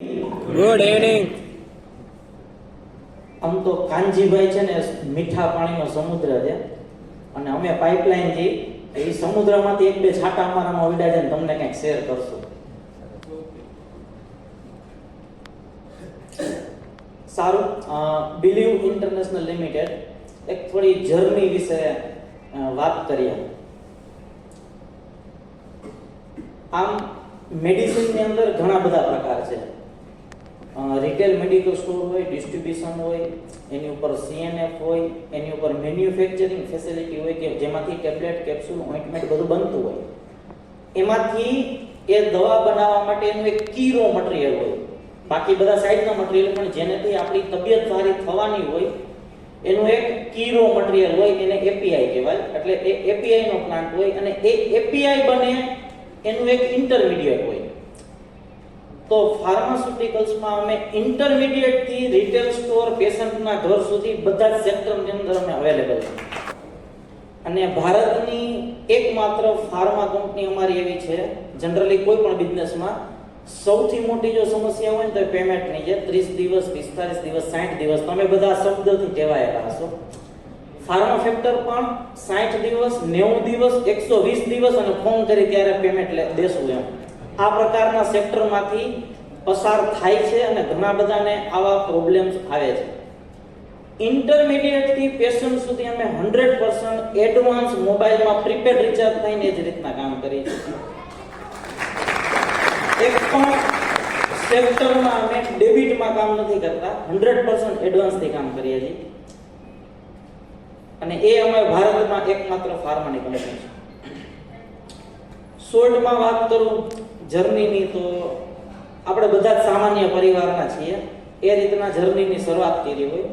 Good evening. આમ તો કાનજીભાઈ છે ને મીઠા પાણીનો સમુદ્ર છે અને અમે પાઇપલાઇન થી એ સમુદ્રમાંથી એક બે છાંટા અમારામાં ઉડ્યા છે ને તમને કંઈક શેર કરશું. સારું, બિલીવ ઇન્ટરનેશનલ લિમિટેડ એક થોડી જર્ની વિશે વાત કરીએ. આમ મેડિસિનની અંદર ઘણા બધા પ્રકાર છે. રિટેલ મેડિકલ સ્ટોર હોય, ડિસ્ટ્રીબ્યુશન હોય, એની ઉપર CNF હોય, એની ઉપર મેન્યુફેક્ચરિંગ ફેસિલિટી હોય કે જેમાંથી ટેબ્લેટ, કેપ્સ્યુલ, ઓઇન્ટમેન્ટ બધું બનતું હોય. એમાંથી એ દવા બનાવવા માટે એનું એક કી રો મટીરિયલ હોય. બાકી બધા સાઈડના મટીરિયલ પણ જેનાથી આપણી તબિયત સારી થવાની હોય એનું એક કી રો મટીરિયલ હોય, એને API કહેવાય. એટલે એ API નો પ્લાન્ટ હોય અને એ API બને એનું એક ઇન્ટરમીડિયેટ હોય. તો ફાર્માસ્યુટિકલ્સમાં અમે ઇન્ટરમીડિયેટ થી રિટેલ સ્ટોર, પેશન્ટના ઘર સુધી બધા જ સેક્ટરની અંદર અમે અવેલેબલ છે. અને ભારતની એકમાત્ર ફાર્મા કંપની અમારી એવી છે, જનરલી કોઈ પણ બિઝનેસમાં સૌથી મોટી જો સમસ્યા હોય ને તો પેમેન્ટની છે. 30 દિવસ, 45 દિવસ, 60 દિવસ, તમે બધા શબ્દથી ટેવાયેલા હશો. ફાર્મા ફેક્ટર પણ 60 દિવસ, 90 દિવસ, 120 દિવસ અને ફોન કરી ત્યારે પેમેન્ટ દેશું એમ આ પ્રકારના સેક્ટરમાંથી પસાર થાય છે અને ઘણા બધાને આવા પ્રોબ્લેમ્સ આવે છે. ઇન્ટરમીડિયેટ થી પેશન્ટ સુધી અમે 100% એડવાન્સ મોબાઈલમાં પ્રીપેડ રિચાર્જ થઈને જ રીતના કામ કરીએ છીએ. એક પણ સેક્ટરમાં અમે ડેબિટમાં કામ નથી કરતા, 100% એડવાન્સ થી કામ કરીએ છીએ. અને એ અમે ભારતમાં એકમાત્ર ફાર્માની કંપની છે. શોર્ટમાં વાત કરું જર્નીની, તો આપણે બધા જ સામાન્ય પરિવારના છીએ. એ રીતના જર્નીની શરૂઆત કરી હોય.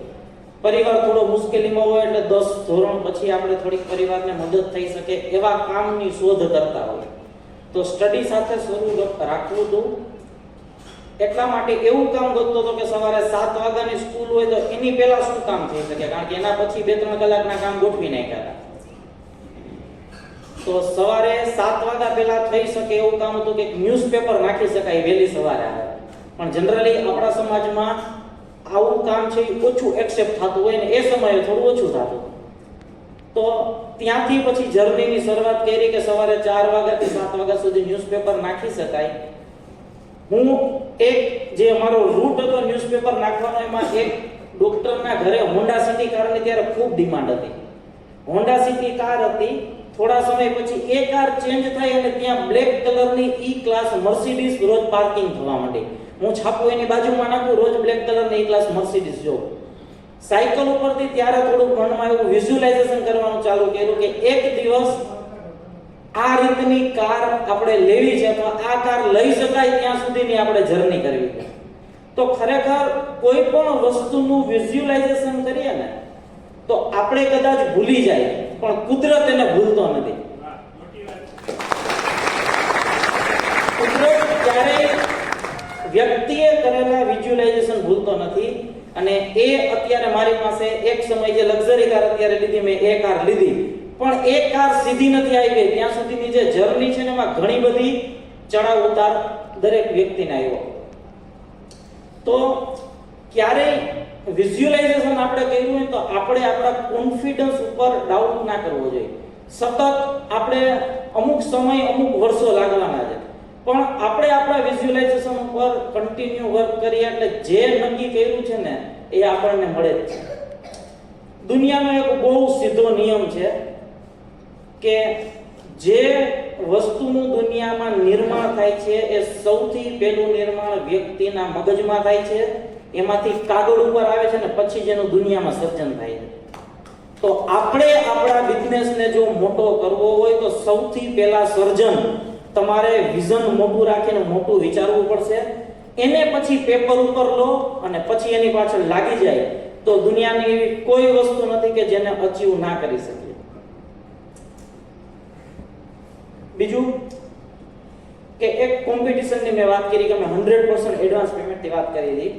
પરિવાર થોડો મુશ્કેલીમાં હોય એટલે 10 ધોરણ પછી આપણે થોડીક પરિવારને મદદ થઈ શકે એવા કામની શોધ કરતા હોય. તો સ્ટડી સાથે શરૂ રાખવું હતું. એટલા માટે એવું કામ ગોતતો હતો કે સવારે 7 વાગ્યાની સ્કૂલ હોય તો એની પહેલા શું કામ થઈ શકે, કારણ કે એના પછી 2-3 કલાકના કામ ગોઠવી નાખ્યા હતા. તો સવારે 7 વાગ્યા પહેલા થઈ શકે એવું કામ હતું કે ન્યૂઝપેપર નાખી શકાય વહેલી સવારે આવે. પણ જનરલી આપણા સમાજમાં આવું કામ છે એ ઓછું એક્સેપ્ટ થતું હોય ને એ સમયે થોડું ઓછું થતું. તો ત્યાંથી પછી જર્નીની શરૂઆત કરી કે સવારે 4 વાગ્યાથી 7 વાગ્યા સુધી ન્યૂઝપેપર નાખી શકાય. હું એક જે અમારો રૂટ હતો ન્યૂઝપેપર નાખવાનો, એમાં એક ડોક્ટરના ઘરે હોન્ડા સિટી કારની ત્યારે ખૂબ ડિમાન્ડ હતી. હોન્ડા સિટી કાર હતી. થોડા સમય પછી એ કાર ચેન્જ થઈ અને ત્યાં બ્લેક કલરની E-ક્લાસ મર્સિડીઝ રોજ પાર્કિંગ થવા માંડી. હું છાપું એની બાજુમાં નાખું, રોજ બ્લેક કલરની E-ક્લાસ મર્સિડીઝ જો. સાયકલ ઉપરથી ત્યારે થોડું મનમાં એવું વિઝ્યુલાઇઝેશન કરવાનું ચાલુ કર્યું કે એક દિવસ આ રીતની કાર આપણે લેવી છે, તો આ કાર લઈ શકાય ત્યાં સુધીની આપણે જર્ની કરવી છે. તો ખરેખર કોઈ પણ વસ્તુનું વિઝ્યુલાઇઝેશન કરીએ ને તો આપણે કદાચ ભૂલી જાય, પણ કુદરત એને ભૂલતો નથી. કુદરત ક્યારેય વ્યક્તિએ કરેલા વિઝ્યુલાઇઝેશન ભૂલતો નથી. અને એ અત્યારે મારી પાસે એક સમય જે લક્ઝરી કાર અત્યારે લીધી, મેં એ કાર લીધી, પણ એ કાર સીધી નથી આવી. ત્યાં સુધીની જે જર્ની છે ને એમાં ઘણી બધી ચડાવ ઉતાર દરેક વ્યક્તિને આવ્યો. તો ક્યારેય વિઝ્યુલાઇઝેશન આપણે કર્યું હોય તો આપણે આપણા કોન્ફિડન્સ ઉપર ડાઉટ ના કરવો જોઈએ. સતત આપણે અમુક સમય, અમુક વર્ષો લાગવાના છે, પણ આપણે આપણા વિઝ્યુલાઇઝેશન ઉપર કન્ટિન્યુ વર્ક કરીએ એટલે જે નક્કી કર્યું છે ને એ આપણને મળે જ છે. દુનિયાનો એક બહુ સીધો નિયમ છે કે જે વસ્તુનું દુનિયામાં નિર્માણ થાય છે એ સૌથી પહેલું નિર્માણ વ્યક્તિના મગજમાં થાય છે, એમાંથી કાગળ ઉપર આવે છે ને પછી જેનું દુનિયામાં સર્જન થાય છે. તો આપણે આપણા બિઝનેસને જો મોટો કરવો હોય તો સૌથી પહેલા સર્જન, તમારે વિઝન મોટું રાખીને મોટું વિચારવું પડશે. એને પછી પેપર ઉપર લો અને પછી એની પાછળ લાગી જાય તો દુનિયાની એવી કોઈ વસ્તુ નથી કે જેને અચીવ ના કરી શકીએ. બીજું કે એક કોમ્પિટિશનની મેં વાત કરી કે મેં 100% એડવાન્સ પેમેન્ટની વાત કરી હતી.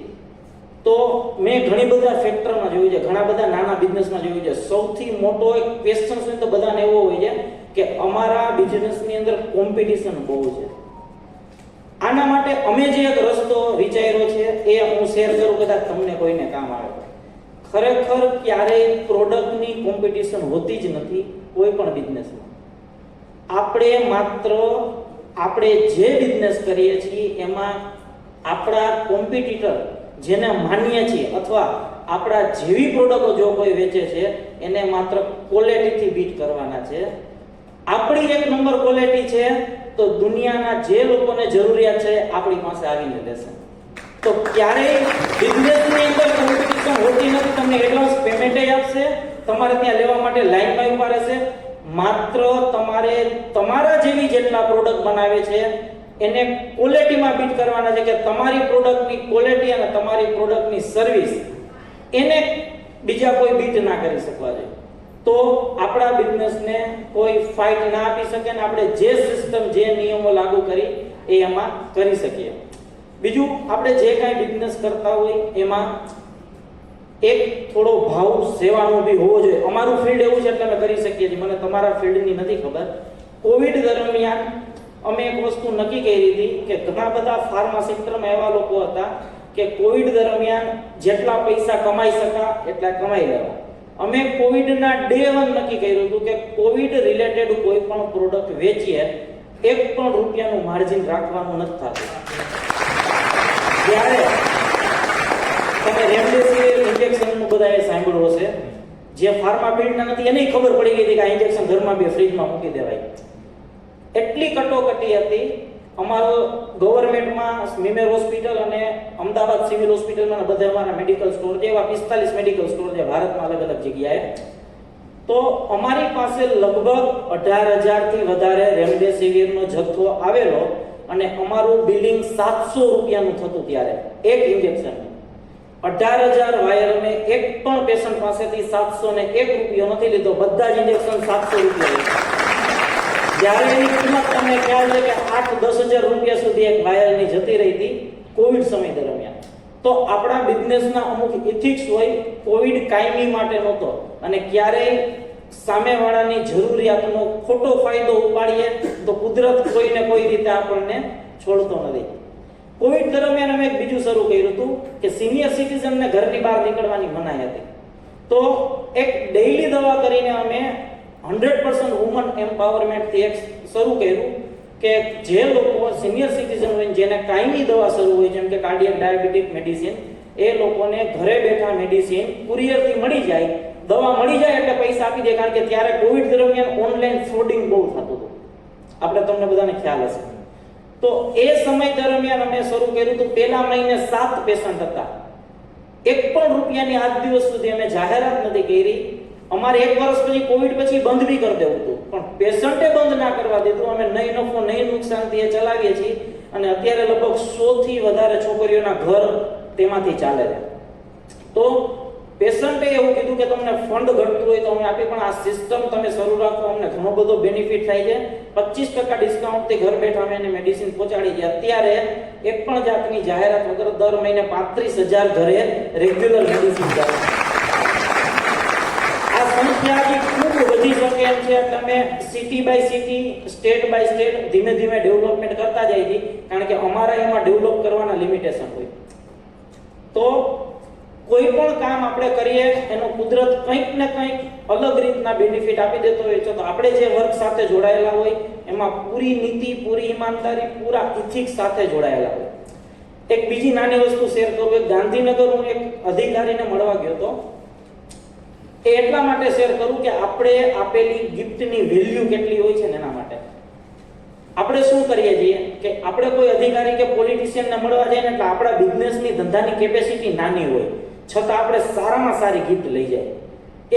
તો મેં ઘણી બધા ફેક્ટરમાં જોયું છે, ઘણા બધા નાના બિઝનેસમાં જોયું છે. સૌથી મોટો એક ક્વેશ્ચન હોય તો બધાને એવો હોય છે કે અમારા બિઝનેસની અંદર કોમ્પિટિશન બહુ છે. આના માટે અમે જે એક રસ્તો વિચાર્યો છે એ હું શેર કરું, કદાચ તમને કોઈને કામ આવે. ખરેખર ક્યારેય પ્રોડક્ટની કોમ્પિટિશન હોતી જ નથી કોઈ પણ બિઝનેસમાં. આપણે માત્ર આપણે જે બિઝનેસ કરીએ છીએ એમાં આપણા કોમ્પિટિટર જેને માનીએ છીએ અથવા આપણા જેવી પ્રોડક્ટો જો કોઈ વેચે છે એને માત્ર ક્વોલિટીથી બીટ કરવાના છે. આપણી એક નંબર ક્વોલિટી છે તો દુનિયાના જે લોકોને જરૂરિયાત છે આપણી પાસે આવીને લેશે. તો ક્યારેય બિઝનેસની અંદર કોમ્પિટિશન હોતી નથી. તમને એડવાન્સ પેમેન્ટ આપશે, તમારે ત્યાં લેવા માટે લાઈનમાં ઉભા રહેશે. માત્ર તમારે તમારા જેવી જેટલા પ્રોડક્ટ બનાવે છે એને ક્વોલિટીમાં બીટ કરવાના છે કે તમારી પ્રોડક્ટની ક્વોલિટી અને તમારી પ્રોડક્ટની સર્વિસ એને બીજા કોઈ બીટ ના કરી શકવા જોઈએ. તો આપણા બિઝનેસને કોઈ ફાઇટ ના આપી શકે ને આપણે જે સિસ્ટમ જે નિયમો લાગુ કરી એ એમાં કરી શકીએ. બીજું, આપણે જે કાંઈ બિઝનેસ કરતા હોય એમાં એક થોડો ભાવ સેવાનો બી હોવો જોઈએ. અમારું ફિલ્ડ એવું છે એટલે અમે કરી શકીએ છીએ. મને તમારા ફિલ્ડની નથી ખબર. કોવિડ દરમિયાન અમે એક વસ્તુ નક્કી કરી હતી કે ઘણા બધા ફાર્મા સેક્ટરમાં એવા લોકો હતા કે કોવિડ દરમિયાન જેટલા પૈસા કમાઈ શકા એટલા કમાઈ લેવા. અમે કોવિડના ડે 1 નક્કી કર્યું હતું કે કોવિડ રિલેટેડ કોઈ પણ પ્રોડક્ટ વેચીએ એક પણ રૂપિયાનું માર્જિન રાખવાનું નથી થતું. જ્યારે તમે રેમડેસિવિર ઇન્જેક્શનનું બધાએ સાંભળ્યું હશે, જે ફાર્મા ફિલ્ડના નથી એને ખબર પડી ગઈ હતી કે આ ઇન્જેક્શન ઘરમાં બે ફ્રીજમાં મૂકી દેવાય. એટલી કટોકટી હતી. અમારો ગવર્મેન્ટમાં મિમેર હોસ્પિટલ અને અમદાવાદ સિવિલ હોસ્પિટલમાં બધા અમારા મેડિકલ સ્ટોર છે, એવા 45 મેડિકલ સ્ટોર છે ભારતમાં અલગ અલગ જગ્યાએ. તો અમારી પાસે લગભગ 18,000 થી વધારે રેમડેસિવિરનો જથ્થો આવેલો અને અમારું બિલિંગ 700 રૂપિયાનું થતું ત્યારે એક ઇન્જેક્શન. 18,000 વાયર અમે એક પણ પેશન્ટ પાસેથી 701 રૂપિયો નથી લીધો. બધા જ ઇન્જેક્શન 700 રૂપિયા. જ્યારે એની કિંમત તમને ખ્યાલ છે કે 8-10,000 રૂપિયા સુધી એક વાયરની જતી રહી હતી કોવિડ સમય દરમિયાન. તો આપણા બિઝનેસના અમુક ઇથિક્સ હોય. કોવિડ કાયમી માટે નહોતો અને ક્યારેય સામેવાળાની જરૂરિયાતનો ખોટો ફાયદો ઉપાડીએ તો કુદરત કોઈને કોઈ રીતે આપણને છોડતો નથી. કોવિડ દરમિયાન અમે એક બીજું શરૂ કર્યું હતું કે સિનિયર સિટીઝનને ઘરની બહાર નીકળવાની મનાઈ હતી. તો એક ડેઈલી દવા કરીને અમે 100% વુમન એમ્પાવરમેન્ટથી એક શરૂ કર્યું કે જે લોકો સિનિયર સિટીઝન હોય જેને કાયમી દવા શરૂ હોય જેમ કે કાર્ડિયક ડાયાબિટીક મેડિસિન, એ લોકોને ઘરે બેઠા મેડિસિન કુરિયરથી મળી જાય. દવા મળી જાય એટલે પૈસા આપી દે. કારણ કે ત્યારે કોવિડ દરમિયાન ઓનલાઈન ફ્રોડિંગ બહુ થતું હતું, આપણે તમને બધાને ખ્યાલ હશે. તો એ સમય દરમિયાન અમે શરૂ કર્યું હતું. પહેલા મહિને 7 પેશન્ટ હતા. એક પણ રૂપિયાની આજ દિવસ સુધી અમે જાહેરાત નથી કરી. અમારે 1 વર્ષ પછી કોવિડ પછી બંધ બી કરી દેવું હતું પણ પેશન્ટે બંધ ના કરવા દીધું. અમે નહીં નફો નહીં નુકસાનથી એ ચલાવીએ છીએ અને અત્યારે લગભગ 100 થી વધારે છોકરીઓના ઘર તેમાંથી ચાલે છે. તો પેશન્ટે એવું કીધું કે તમને ફંડ ઘટતું હોય તો અમે આપી, પણ આ સિસ્ટમ તમે શરૂ રાખો, અમને ઘણો બધો બેનિફિટ થાય છે. 25% ડિસ્કાઉન્ટથી ઘર બેઠા અમે એને મેડિસિન પહોંચાડી છે. અત્યારે એક પણ જાતની જાહેરાત વગર દર મહિને 35,000 ઘરે રેગ્યુલર મેડિસિન જાય. આ સંખ્યા હજી ખૂબ વધી શકે એમ છે એટલે અમે city by city, state by state ધીમે ધીમે ડેવલપમેન્ટ કરતા જઈએ છીએ. કારણ કે અમારા એમાં ડેવલપ કરવાના લિમિટેશન હોય. તો કોઈ પણ કામ આપણે કરીએ એનો કુદરત કંઈક ને કંઈક અલગ રીતના બેનિફિટ આપી દેતો હોય છે. તો આપણે જે વર્ક સાથે જોડાયેલા હોય એમાં પૂરી નીતિ, પૂરી ઈમાનદારી, પૂરા ઇથિક્સ સાથે જોડાયેલા હોય. એક બીજી નાની વસ્તુ શેર કરું. ગાંધીનગર હું એક અધિકારીને મળવા ગયો હતો. એ એટલા માટે શેર કરું કે આપણે આપેલી ગિફ્ટની વેલ્યુ કેટલી હોય છે ને એના માટે. આપણે શું કરીએ છીએ કે આપણે કોઈ અધિકારી કે પોલિટિશિયનને મળવા જઈએ ને એટલે આપણા બિઝનેસની ધંધાની કેપેસિટી નાની હોય છતાં આપણે સારામાં સારી ગિફ્ટ લઈ જાય.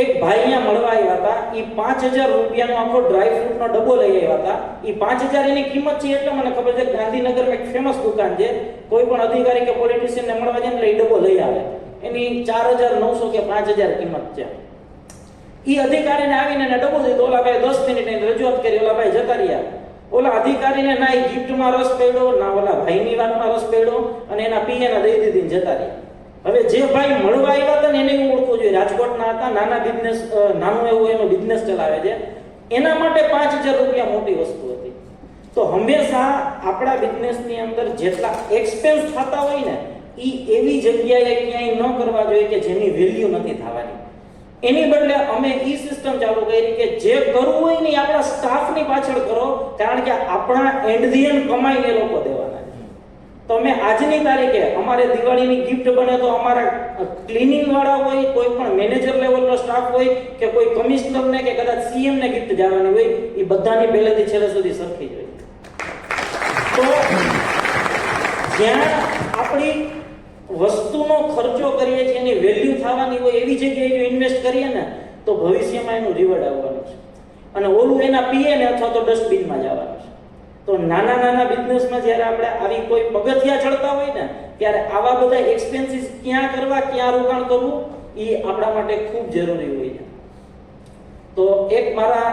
એક ભાઈ અહીંયા મળવા આવ્યા હતા. એ 5,000 રૂપિયાનો આખો ડ્રાય ફ્રૂટનો ડબ્બો લઈ આવ્યા હતા. એ 5,000 એની કિંમત છે એટલે મને ખબર છે ગાંધીનગરમાં એક ફેમસ દુકાન છે. કોઈ પણ અધિકારી કે પોલિટિશિયનને મળવા જાય એટલે એ ડબ્બો લઈ આવે. એની 4,900 કે 5,000 કિંમત છે. એ અધિકારીને આવીને ડબ્બો દીધો. ઓલા ભાઈ 10 મિનિટ રજૂઆત કરી. ઓલા ભાઈ જતા રહ્યા. ઓલા અધિકારીને ના એ ગિફ્ટમાં રસ પડ્યો, ના ઓલા ભાઈની વાતમાં રસ પડ્યો અને એના પીએને દઈ દીધી જતા રહ્યા. હવે જે ભાઈ મળવા આવ્યા હતા ને એને હું ઓળખવું જોઈએ. રાજકોટના હતા, નાના બિઝનેસ, નાનું એવું એનો બિઝનેસ ચલાવે છે. એના માટે 5,000 રૂપિયા મોટી વસ્તુ હતી. તો હંમેશા આપણા બિઝનેસની અંદર જેટલા એક્સપેન્સ થતા હોય ને એ એવી જગ્યાએ ક્યાંય ન કરવા જોઈએ કે જેની વેલ્યુ નથી થવાની. એની બદલે અમે ઈ સિસ્ટમ ચાલુ કરી કે જે કરવું હોય ને એ આપણા સ્ટાફની પાછળ કરો, કારણ કે આપણા એન્ડ ધી એન્ડ કમાઈને લોકો દેવાના છે. તો અમે આજની તારીખે અમારે દિવાળીની ગિફ્ટ બને તો અમારા ક્લિનિંગ વાળા હોય, કોઈ પણ મેનેજર લેવલનો સ્ટાફ હોય કે કોઈ કમિશનરને કે કદાચ સીએમ ને ગિફ્ટ જવાની હોય, એ બધાની પહેલેથી છેલ્લે સુધી સરખી જોઈએ. તો જ્યાં આપણી વસ્તુનો ખર્ચો કરીએ છીએ એની વેલ્યુ થવાની હોય એવી જગ્યાએ જો ઇન્વેસ્ટ કરીએ ને તો ભવિષ્યમાં એનું રિવોર્ડ આવવાનું છે, અને ઓલું એના પીએ ને અથવા તો ડસ્ટબિનમાં જવાનું છે. તો નાના બિઝનેસમાં જ્યારે આપણે આવી કોઈ પગથિયા ચડતા હોય ને ત્યારે આવા બધા એક્સપેન્સીસ ક્યાં કરવા, ક્યાં રોકાણ કરવું એ આપણા માટે ખૂબ જરૂરી હોય છે. તો એક મારા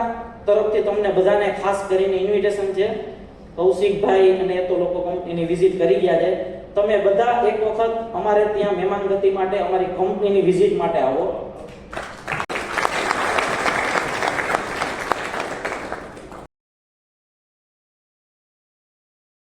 તરફથી તમને બધાને ખાસ કરીને ઇન્વિટેશન છે. કૌશિકભાઈ અને એ તો લોકો કંપનીની વિઝિટ કરી ગયા છે. તમે બધા એક વખત અમારે ત્યાં મહેમાનગતિ માટે અમારી કંપનીની વિઝિટ માટે આવો.